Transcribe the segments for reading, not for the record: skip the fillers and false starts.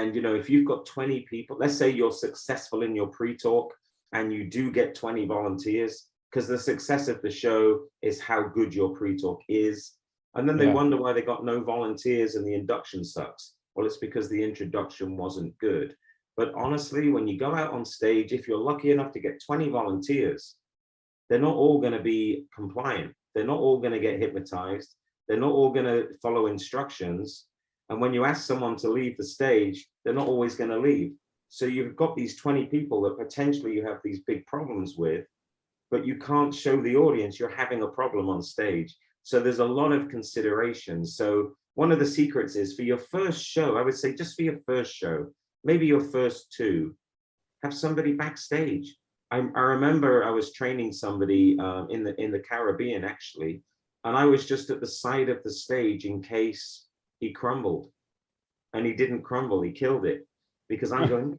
And, if you've got 20 people, let's say you're successful in your pre-talk and you do get 20 volunteers, because the success of the show is how good your pre-talk is. And then they wonder why they got no volunteers and the induction sucks. Well, it's because the introduction wasn't good. But honestly, when you go out on stage, if you're lucky enough to get 20 volunteers, they're not all going to be compliant. They're not all going to get hypnotized. They're not all going to follow instructions. And when you ask someone to leave the stage, they're not always going to leave. So you've got these 20 people that potentially you have these big problems with, but you can't show the audience you're having a problem on stage. So there's a lot of consideration. So one of the secrets is for your first show, I would say just for your first show, maybe your first two, have somebody backstage. I remember I was training somebody in the Caribbean, actually, and I was just at the side of the stage in case he crumbled. And he didn't crumble, he killed it. Because I'm going,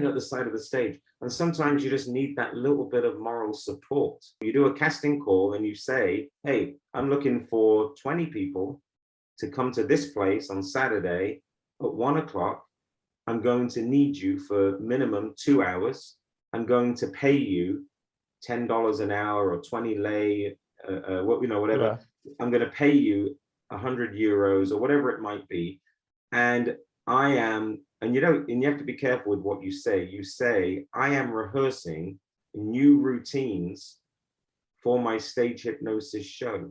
at the side of the stage. And sometimes you just need that little bit of moral support. You do a casting call and you say, hey, I'm looking for 20 people to come to this place on Saturday at 1 o'clock. I'm going to need you for minimum 2 hours. I'm going to pay you $10 an hour or 20 lei, whatever. Yeah. I'm going to pay you 100 euros or whatever it might be. And I am, and you have to be careful with what you say. You say, I am rehearsing new routines for my stage hypnosis show.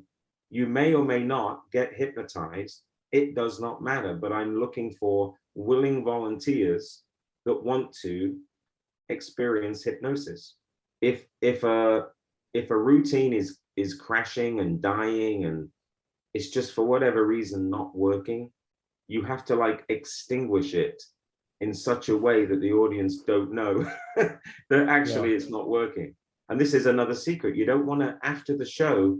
You may or may not get hypnotized. It does not matter, but I'm looking for willing volunteers that want to experience hypnosis. If a routine is crashing and dying and it's just for whatever reason not working, you have to extinguish it in such a way that the audience don't know that actually it's not working. And this is another secret. You don't want to, after the show,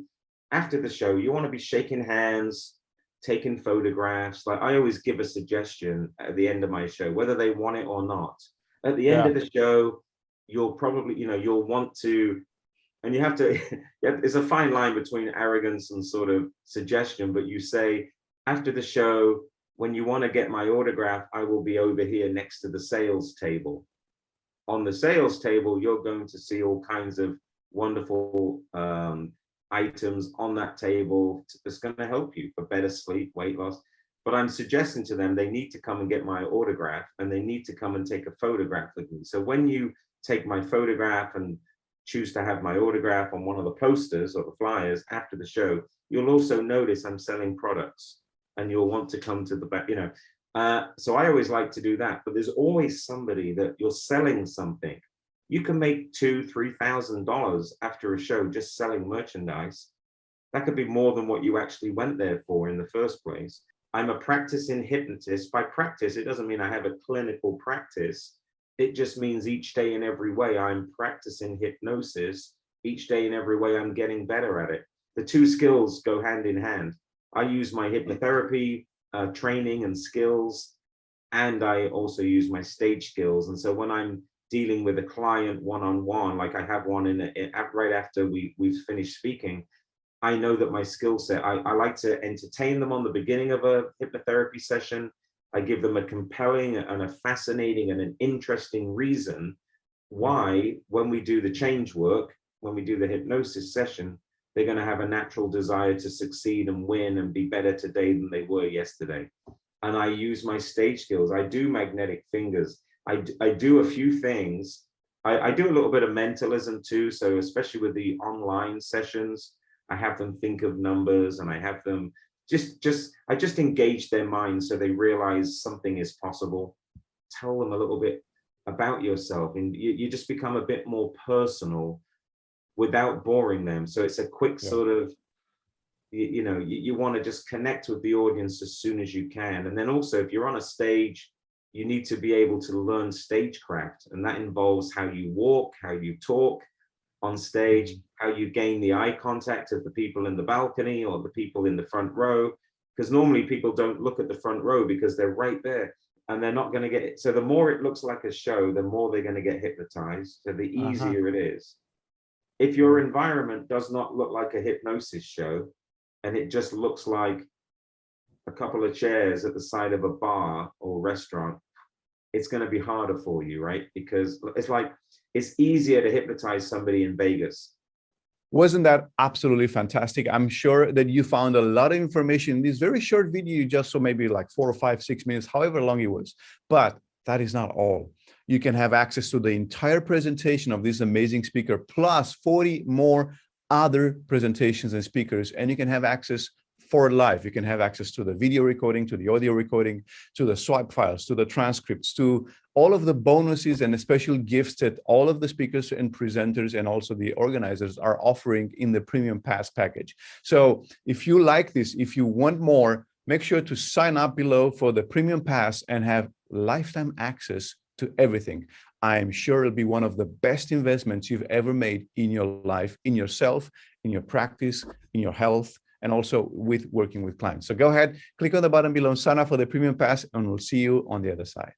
you want to be shaking hands, taking photographs. Like I always give a suggestion at the end of my show, whether they want it or not. At the end of the show, you'll probably, you'll want to, and you have to, there's a fine line between arrogance and sort of suggestion, but you say, after the show, when you want to get my autograph, I will be over here next to the sales table. On the sales table, you're going to see all kinds of wonderful items on that table that's going to help you for better sleep, weight loss. But I'm suggesting to them they need to come and get my autograph and they need to come and take a photograph with me. So when you take my photograph and choose to have my autograph on one of the posters or the flyers after the show, you'll also notice I'm selling products. And you'll want to come to the back, So I always like to do that, but there's always somebody that you're selling something. You can make $2,000-3,000 after a show just selling merchandise. That could be more than what you actually went there for in the first place. I'm a practicing hypnotist. By practice, it doesn't mean I have a clinical practice. It just means each day in every way I'm practicing hypnosis. Each day in every way I'm getting better at it. The two skills go hand in hand. I use my hypnotherapy training and skills, and I also use my stage skills. And so when I'm dealing with a client one-on-one, like I have one right after we've finished speaking, I know that my skill set, I like to entertain them on the beginning of a hypnotherapy session. I give them a compelling and a fascinating and an interesting reason why, when we do the change work, when we do the hypnosis session, they're going to have a natural desire to succeed and win and be better today than they were yesterday. And I use my stage skills. I do magnetic fingers. I do a few things. I do a little bit of mentalism too. So especially with the online sessions, I have them think of numbers and I have them I just engage their minds so they realize something is possible. Tell them a little bit about yourself and you just become a bit more personal without boring them. So it's a quick sort of, you want to just connect with the audience as soon as you can. And then also, if you're on a stage, you need to be able to learn stagecraft. And that involves how you walk, how you talk on stage, how you gain the eye contact of the people in the balcony or the people in the front row. Because normally people don't look at the front row because they're right there and they're not going to get it. So the more it looks like a show, the more they're going to get hypnotized. So the easier it is. If your environment does not look like a hypnosis show and it just looks like a couple of chairs at the side of a bar or restaurant, it's going to be harder for you, right? Because it's like, it's easier to hypnotize somebody in Vegas. Wasn't that absolutely fantastic? I'm sure that you found a lot of information in this very short video you just saw, maybe like 4 or 5, 6 minutes, however long it was. But that is not all. You can have access to the entire presentation of this amazing speaker, plus 40 more other presentations and speakers, and you can have access for life. You can have access to the video recording, to the audio recording, to the swipe files, to the transcripts, to all of the bonuses and the special gifts that all of the speakers and presenters and also the organizers are offering in the Premium Pass package. So if you like this, if you want more, make sure to sign up below for the Premium Pass and have lifetime access to everything. I'm sure it'll be one of the best investments you've ever made in your life, in yourself, in your practice, in your health, and also with working with clients. So go ahead, click on the button below, sign up for the Premium Pass, and we'll see you on the other side.